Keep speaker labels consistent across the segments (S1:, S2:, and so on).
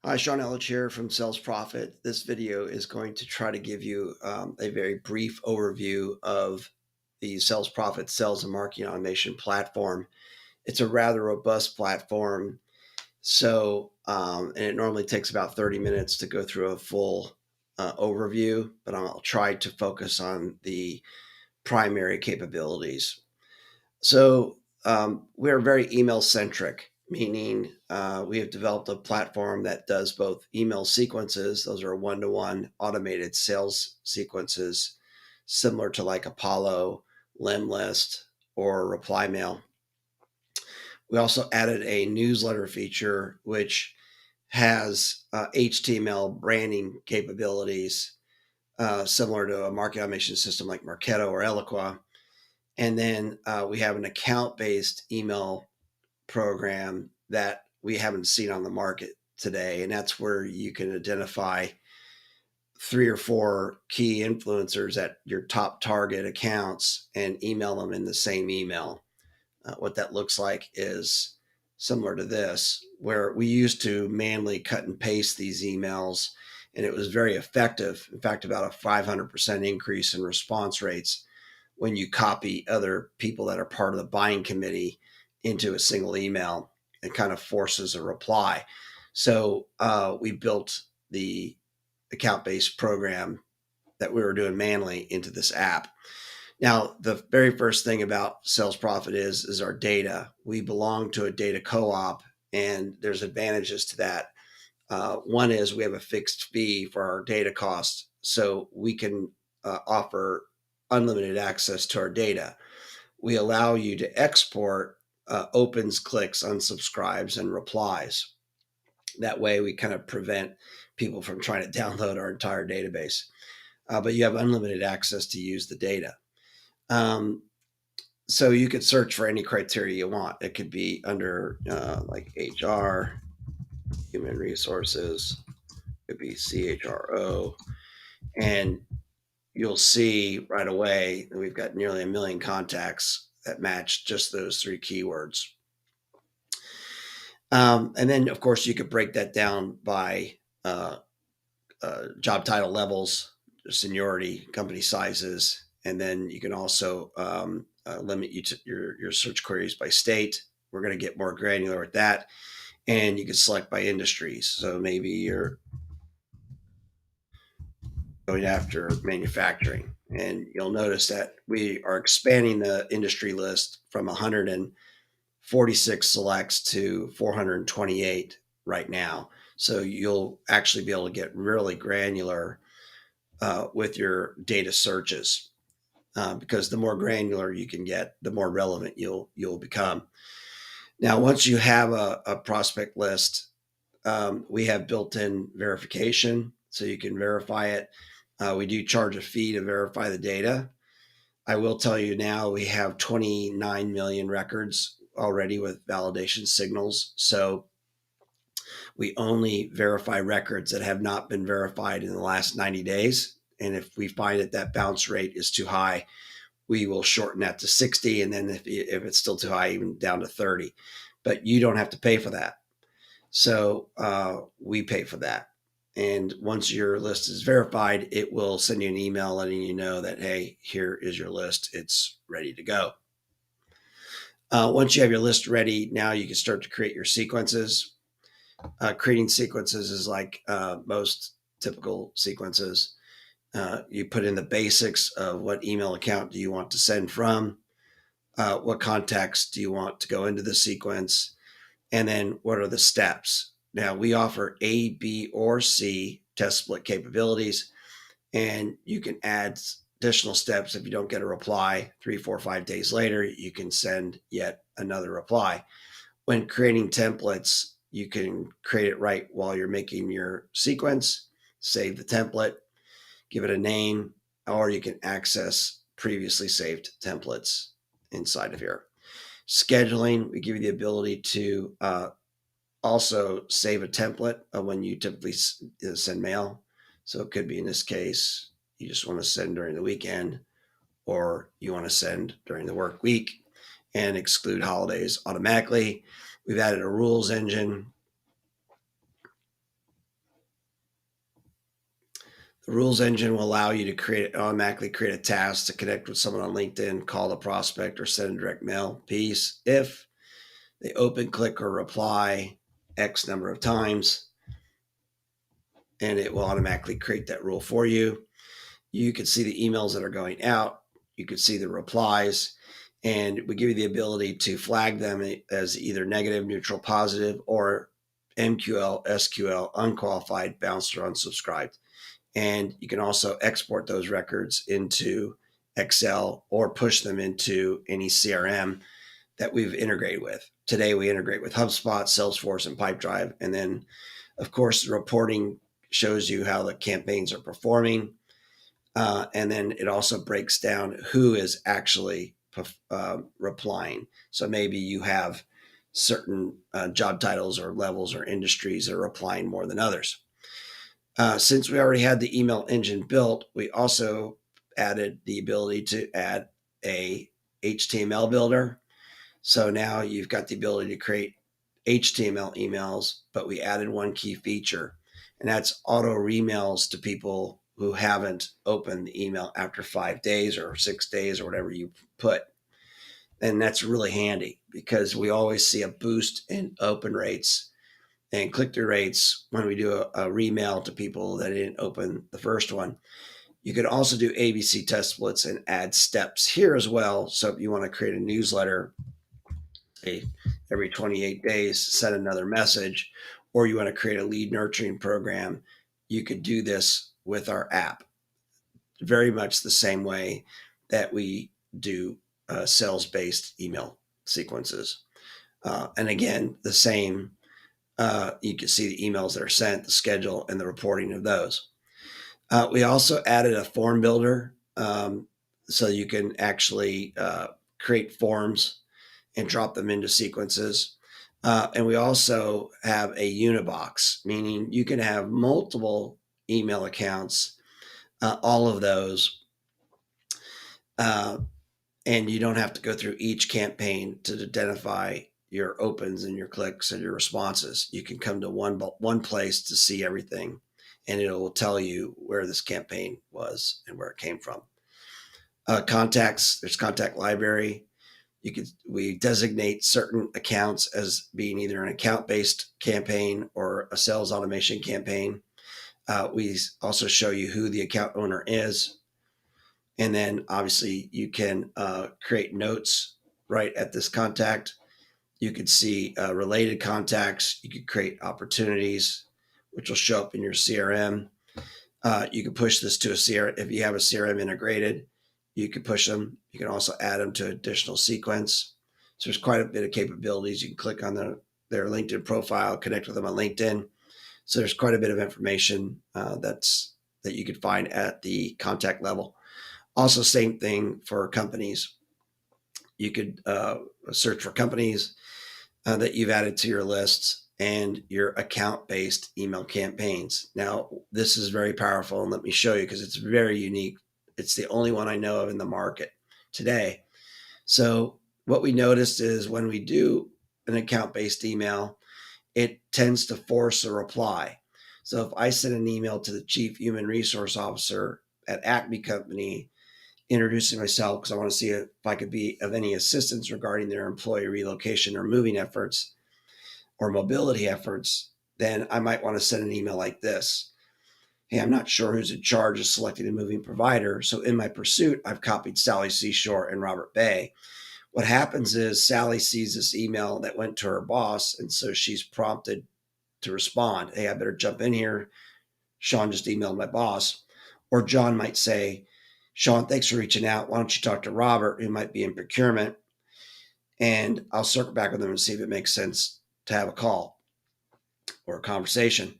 S1: Hi, Sean Ellich here from Sales Profit. This video is going to try to give you a very brief overview of the Sales Profit sales and marketing automation platform. It's a rather robust platform. And it normally takes about 30 minutes to go through a full overview, but I'll try to focus on the primary capabilities. We're very email centric, meaning we have developed a platform that does both email sequences, those are one to one automated sales sequences, similar to like Apollo, Limlist, or Reply Mail. We also added a newsletter feature, which has HTML branding capabilities, similar to a marketing automation system like Marketo or Eloqua. And then we have an account-based email program that we haven't seen on the market today. And that's where you can identify 3 or 4 key influencers at your top target accounts and email them in the same email. What that looks like is similar to this, where we used to manually cut and paste these emails, and it was very effective. In fact, about a 500% increase in response rates when you copy other people that are part of the buying committee into a single email. It kind of forces a reply. So we built the account-based program that we were doing manually into this app. Now, the very first thing about Sales Profit is our data. We belong to a data co-op, and there's advantages to that. One is we have a fixed fee for our data costs, so we can offer unlimited access to our data. We allow you to export opens, clicks, unsubscribes, and replies. That way, we kind of prevent people from trying to download our entire database. But you have unlimited access to use the data. So you could search for any criteria you want. It could be under like HR, human resources, it could be CHRO, and you'll see right away that we've got nearly 1 million contacts that match just those 3 keywords. And then, of course, you could break that down by job title levels, seniority, company sizes, and then you can also limit your search queries by state. We're going to get more granular with that. And you can select by industries. So maybe you're going after manufacturing. And you'll notice that we are expanding the industry list from 146 selects to 428 right now. So you'll actually be able to get really granular with your data searches, because the more granular you can get, the more relevant you'll become. Now, once you have a prospect list, we have built-in verification, so you can verify it. We do charge a fee to verify the data. I will tell you now we have 29 million records already with validation signals. So we only verify records that have not been verified in the last 90 days. And if we find that bounce rate is too high, we will shorten that to 60. And then if it's still too high, even down to 30. But you don't have to pay for that. So we pay for that. And once your list is verified, it will send you an email letting you know that, hey, here is your list. It's ready to go. Once you have your list ready, now you can start to create your sequences. Creating sequences is like most typical sequences. You put in the basics of what email account do you want to send from, what contacts do you want to go into the sequence, and then what are the steps. Now, we offer A, B, or C test split capabilities, and you can add additional steps. If you don't get a reply 3, 4, 5 days later, you can send yet another reply. When creating templates, you can create it right while you're making your sequence, save the template, give it a name, or you can access previously saved templates inside of here. Scheduling, we give you the ability to also save a template when you typically send mail. So it could be, in this case, you just want to send during the weekend, or you want to send during the work week, and exclude holidays automatically. We've added a rules engine. The rules engine will allow you to automatically create a task to connect with someone on LinkedIn, call a prospect, or send a direct mail piece if they open, click, or reply X number of times, and it will automatically create that rule for you. You can see the emails that are going out. You can see the replies, and we give you the ability to flag them as either negative, neutral, positive, or MQL, SQL, unqualified, bounced, or unsubscribed. And you can also export those records into Excel or push them into any CRM that we've integrated with. Today, we integrate with HubSpot, Salesforce, and Pipedrive. And then, of course, the reporting shows you how the campaigns are performing. And then it also breaks down who is actually replying. So maybe you have certain job titles or levels or industries that are applying more than others. Since we already had the email engine built, we also added the ability to add a HTML builder. So now you've got the ability to create HTML emails, but we added one key feature, and that's auto remails to people who haven't opened the email after 5 days or 6 days or whatever you put. And that's really handy because we always see a boost in open rates and click-through rates when we do a remail to people that didn't open the first one. You could also do ABC test splits and add steps here as well. So if you want to create a newsletter, say every 28 days, send another message, or you want to create a lead nurturing program, you could do this with our app. Very much the same way that we do sales-based email sequences. And again, the same you can see the emails that are sent, the schedule, and the reporting of those. We also added a form builder so you can actually create forms and drop them into sequences. And we also have a Unibox, meaning you can have multiple email accounts, all of those, and you don't have to go through each campaign to identify your opens and your clicks and your responses. You can come to one place to see everything, and it will tell you where this campaign was and where it came from. Contacts, there's contact library. We designate certain accounts as being either an account-based campaign or a sales automation campaign. We also show you who the account owner is. And then obviously you can create notes right at this contact. You could see related contacts. You could create opportunities, which will show up in your CRM. You can push this to a CRM. If you have a CRM integrated, you can push them. You can also add them to additional sequence. So there's quite a bit of capabilities. You can click on their LinkedIn profile, connect with them on LinkedIn. So there's quite a bit of information that you could find at the contact level. Also, same thing for companies. You could search for companies that you've added to your lists and your account-based email campaigns. Now, this is very powerful, and let me show you because it's very unique. It's the only one I know of in the market today. So what we noticed is when we do an account-based email, it tends to force a reply. So if I send an email to the Chief Human Resource Officer at Acme Company introducing myself because I want to see if I could be of any assistance regarding their employee relocation or moving efforts or mobility efforts, then I might want to send an email like this. Hey, I'm not sure who's in charge of selecting a moving provider. So in my pursuit, I've copied Sally Seashore and Robert Bay. What happens is Sally sees this email that went to her boss, and so she's prompted to respond. Hey, I better jump in here. Sean just emailed my boss. Or John might say, Sean, thanks for reaching out. Why don't you talk to Robert, who might be in procurement? And I'll circle back with them and see if it makes sense to have a call or a conversation.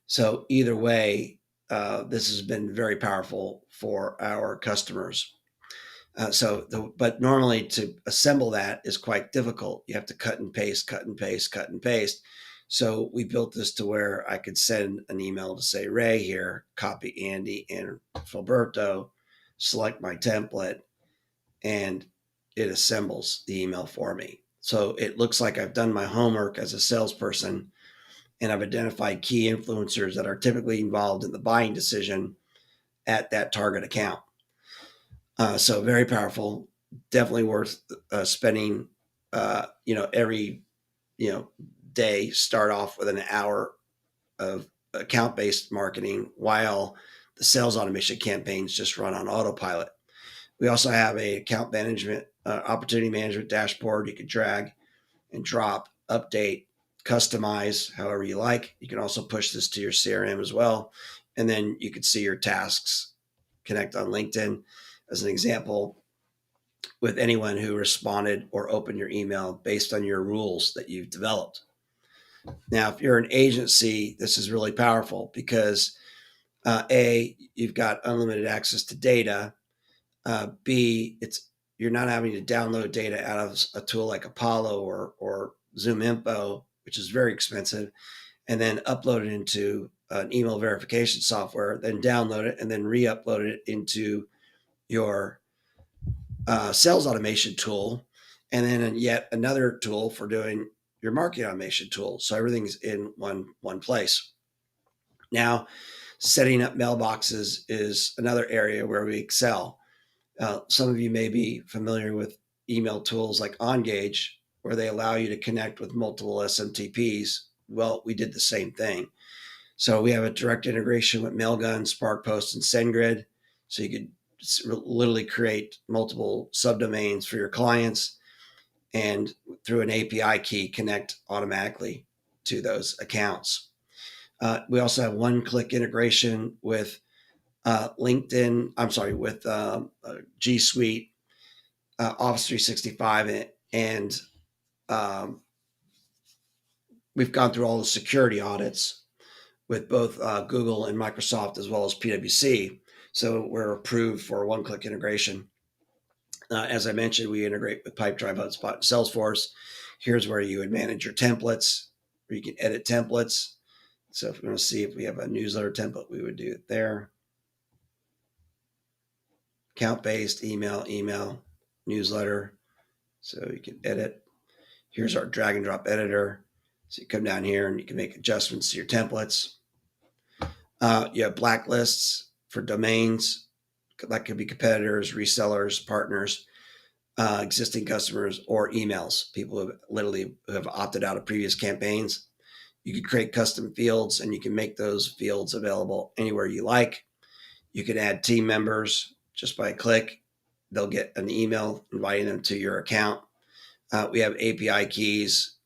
S1: So either way, this has been very powerful for our customers. But normally to assemble that is quite difficult. You have to cut and paste, cut and paste, cut and paste. So we built this to where I could send an email to say, Ray here, copy Andy and Filberto, select my template, and it assembles the email for me. So it looks like I've done my homework as a salesperson and I've identified key influencers that are typically involved in the buying decision. at that target account. So very powerful, definitely worth spending. Every day, start off with an hour of account-based marketing while the sales automation campaigns just run on autopilot. We also have a account management, opportunity management dashboard. You can drag and drop, update, customize however you like. You can also push this to your CRM as well. And then you can see your tasks connect on LinkedIn. As an example, with anyone who responded or opened your email based on your rules that you've developed. Now, if you're an agency, this is really powerful because A, you've got unlimited access to data. B, you're not having to download data out of a tool like Apollo or Zoom Info, which is very expensive, and then upload it into an email verification software, then download it and then re-upload it into your sales automation tool, and then yet another tool for doing your marketing automation tool. So everything's in one place. Now, setting up mailboxes is another area where we excel. Some of you may be familiar with email tools like OnGage, where they allow you to connect with multiple SMTPs. Well, we did the same thing. So we have a direct integration with Mailgun, SparkPost, and SendGrid. So you could literally create multiple subdomains for your clients and through an API key connect automatically to those accounts. We also have one-click integration with LinkedIn. I'm sorry, with G Suite, Office 365, and um, we've gone through all the security audits with both Google and Microsoft as well as PwC. So we're approved for one-click integration. As I mentioned, we integrate with Pipedrive, HubSpot, and Salesforce. Here's where you would manage your templates, where you can edit templates. So if we want to see if we have a newsletter template, we would do it there. Account-based, email, newsletter. So you can edit. Here's our drag and drop editor. So you come down here and you can make adjustments to your templates. You have blacklists for domains. That could be competitors, resellers, partners, existing customers, or emails. People who have literally have opted out of previous campaigns. You can create custom fields and you can make those fields available anywhere you like. You can add team members just by a click. They'll get an email inviting them to your account. We have API keys.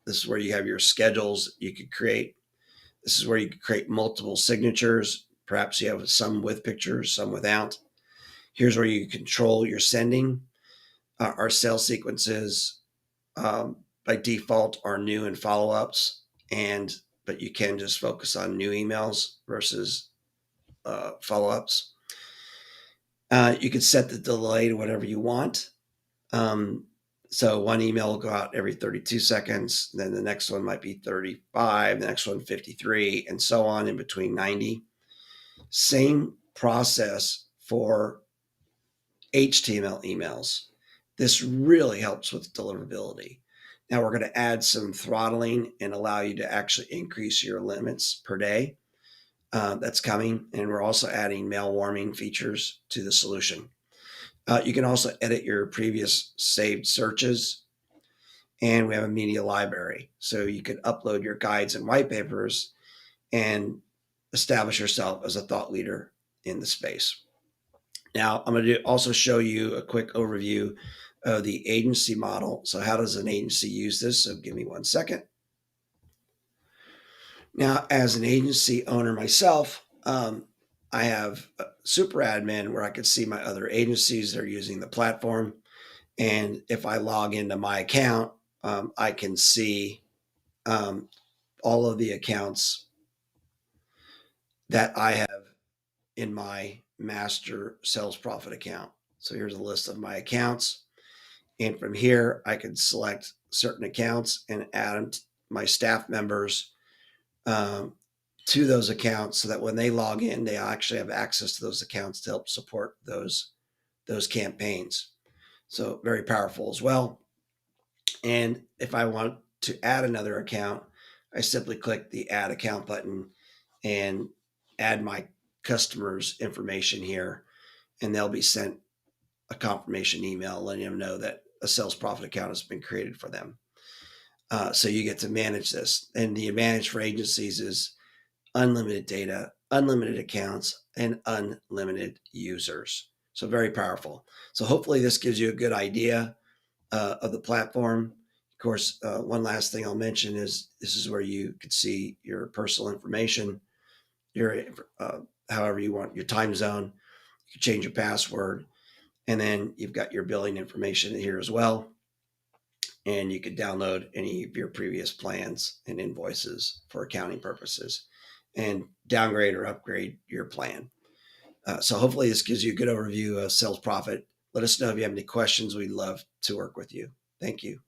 S1: This is where you have your schedules you could create. This is where you could create multiple signatures. Perhaps you have some with pictures, some without. Here's where you control your sending. Our sales sequences by default are new and follow-ups, but you can just focus on new emails versus follow-ups. You can set the delay to whatever you want. So one email will go out every 32 seconds. Then the next one might be 35, the next one 53, and so on in between 90. Same process for HTML emails. This really helps with deliverability. Now we're going to add some throttling and allow you to actually increase your limits per day. That's coming. And we're also adding mail warming features to the solution. You can also edit your previous saved searches. And we have a media library. So you can upload your guides and white papers and establish yourself as a thought leader in the space. Now, I'm going to also show you a quick overview of the agency model. So how does an agency use this? So give me 1 second. Now, as an agency owner myself, I have a super admin where I can see my other agencies that are using the platform. And if I log into my account, I can see all of the accounts that I have in my master sales profit account. So here's a list of my accounts. And from here, I can select certain accounts and add my staff members to those accounts so that when they log in, they actually have access to those accounts to help support those campaigns. So very powerful as well. And if I want to add another account, I simply click the add account button and add my customers' information here, and they'll be sent a confirmation email letting them know that a sales profit account has been created for them. So you get to manage this. And the advantage for agencies is unlimited data, unlimited accounts, and unlimited users. So very powerful. So hopefully this gives you a good idea of the platform. Of course, one last thing I'll mention is this is where you could see your personal information, your however you want, your time zone. You can change your password, and then you've got your billing information here as well. And you could download any of your previous plans and invoices for accounting purposes and downgrade or upgrade your plan. So hopefully this gives you a good overview of sales profit. Let us know if you have any questions. We'd love to work with you. Thank you.